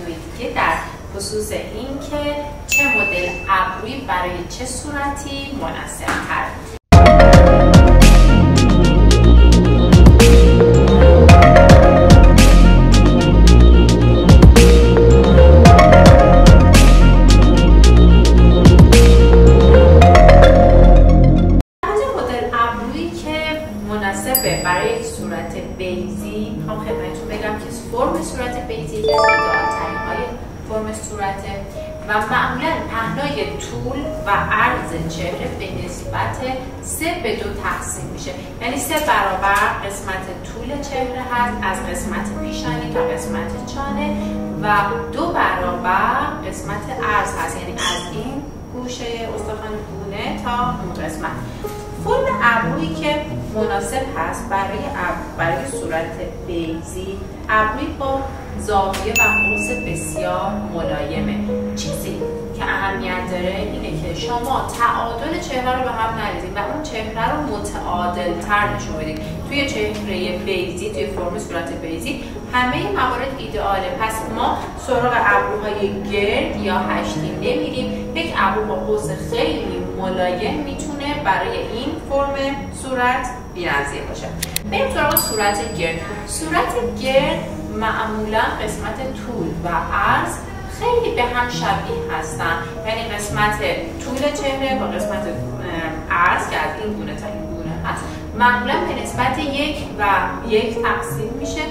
ویدیو دیگه در خصوص این که چه مدل ابرویی برای چه صورتی مناسب تر. برای یک صورت بیزی میخوام خدمتتون بگم که فرم صورت بیزی از ایدئال‌ترین های فرم صورته و معمولا پهنای طول و عرض چهره به نسبت 3 به 2 تقسیم میشه، یعنی 3 برابر قسمت طول چهره هست از قسمت پیشانی تا قسمت چانه و 2 برابر قسمت عرض هست، یعنی از این گوشه استخوان گونه تا اون قسمت. فرم ابرویی که مناسب هست برای صورت بیزی، ابرویی با زاویه و قوس بسیار ملایمه. چیزی که اهمیت داره اینه که شما تعادل چهره رو به هم نریزید و اون چهره رو متعادل تر نشون بدید. توی چهره بیزی، توی فرم صورت بیزی همه موارد ایدئاله، پس ما سراغ ابروهای گرد یا هشتی نمیریم. یک ابرو با قوس خیلی ملایم میتونه برای این فرم صورت بی‌نظیر باشه. بریم سراغ صورت گرد. صورت گرد معمولا قسمت طول و عرض خیلی به هم شبیه هستن، یعنی قسمت طول چهره با قسمت عرض که از این گونه تا این گونه هست معمولا به نسبت 1 و 1 تقسیم میشه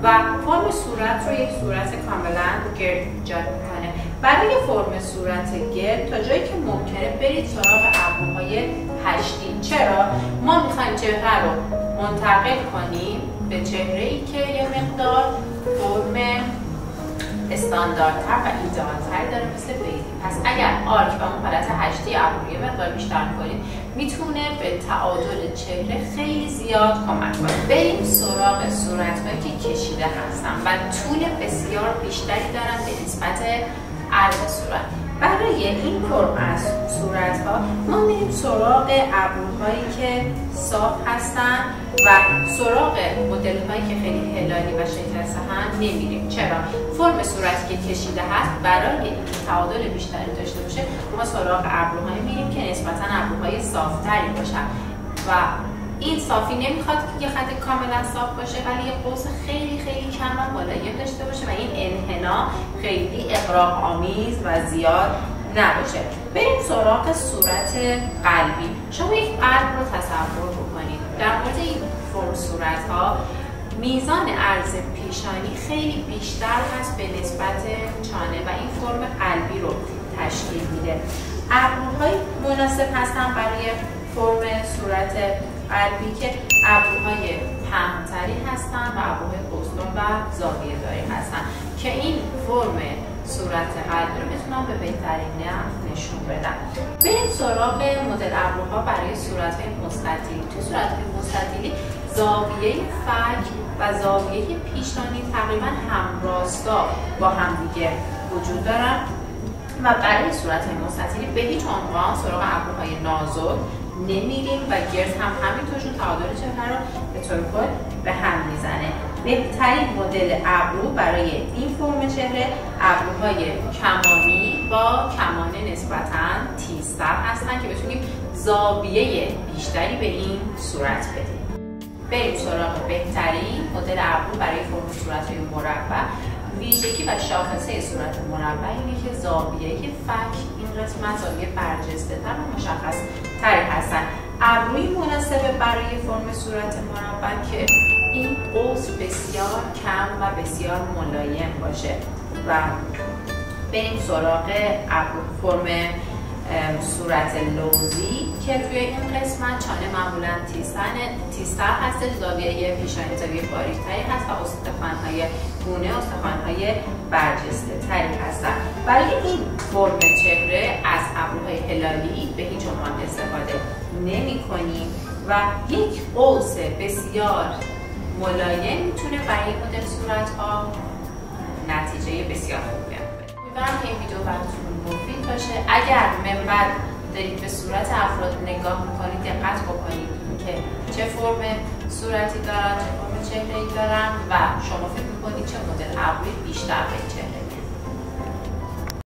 و فرم صورت رو یک صورت کاملا گرد ایجاد میکنه. برای فرم صورت گرد تا جایی که ممکنه برید سراغ ابروهای هشتی. چرا؟ ما میخوایم چهره رو منتقل کنیم به چهره‌ای که یه مقدار فرم استانداردتر و ایدئال‌تر داره مثل بیزی. پس اگر آرک و اون حالت هشتی ابرو یه مقدار بیشتر کنید میتونه به تعادل چهره خیلی زیاد کمک کنه. بریم سراغ صورت‌هایی که کشیده هستن و طول بسیار بیشتری دارن به نسبت عرض صورت. برای این فرم از صورت‌ها ما میریم سراغ ابروهایی که صاف هستن و سراغ مدل‌هایی که خیلی هلالی و شکسته هم نمیریم. چرا؟ فرم صورتی که کشیده هست برای اینکه تعادل بیشتری داشته باشه ما سراغ ابروهایی میریم که نسبتاً ابروهای صافتری باشن و این صافی نمیخواد که یه خط کاملا صاف باشه ولی یه قوس خیلی کم و ملایم داشته باشه و این انحنا خیلی اغراق آمیز و زیاد نباشه. بریم سراغ صورت قلبی. شما یک قلب رو تصور بکنید. در مورد این فرم صورت ها میزان عرض پیشانی خیلی بیشتر هست به نسبت چانه و این فرم قلبی رو تشکیل میده. ابروهای مناسب هستن برای فرم صورت قلبی که ابروهای پهن‌تری هستن و ابروهای قوس‌دم و زاویه داری هستن که این فرم صورت قلبی رو بتونم به بهترین نحو نشون بدم. بریم سراغ مدل ابروها برای صورت‌های مستطیلی. توی صورت‌های مستطیلی زاویه فک و زاویه پیشانی تقریبا همراستا با همدیگه وجود دارن و برای صورت‌های مستطیلی به هیچ عنوان سراغ ابروهای نازک نمیریم و گرد هم همینطورشون تعادل چهره رو به طور کل به هم میزنه. بهترین مدل ابرو برای این فرم چهره ابروهای کمانی با کمان نسبتاً تیزتر هستن که بتونیم زاویه بیشتری به این صورت بدیم. بریم سراغ بهترین مدل ابرو برای فرم صورت‌های مربع. ویژگی و شاخصه صورت مربع اینه که زاویه فک این قسمت زاویه برجسته تر و مشخص تری هستن. ابروی مناسبه برای فرم صورت مربع که این قوس بسیار کم و بسیار ملایم باشه و بریم سراغ ابرو فرم صورت لوزی که توی این قسمت چانه معمولا تیزتر هست، زاویه پیشانی زاویه باریک‌تری هست و استخوان‌های گونه استخوان‌های برجسته تری هستن. برای این فرم چهره از ابروهای هلالی به هیچ عنوان استفاده نمی‌کنیم و یک قوس بسیار ملایم میتونه برای این مدل صورت‌ها نتیجه بسیار خوب بیاره. امیدوارم که این ویدیو براتون مفید باشه. اگر من بعد دارید به صورت افراد نگاه میکنید دقت بکنید که چه فرم صورتی دارن، چه فرم چهره‌ای دارن و شما فکر میکنید چه مدل ابروی بیشتر به چهره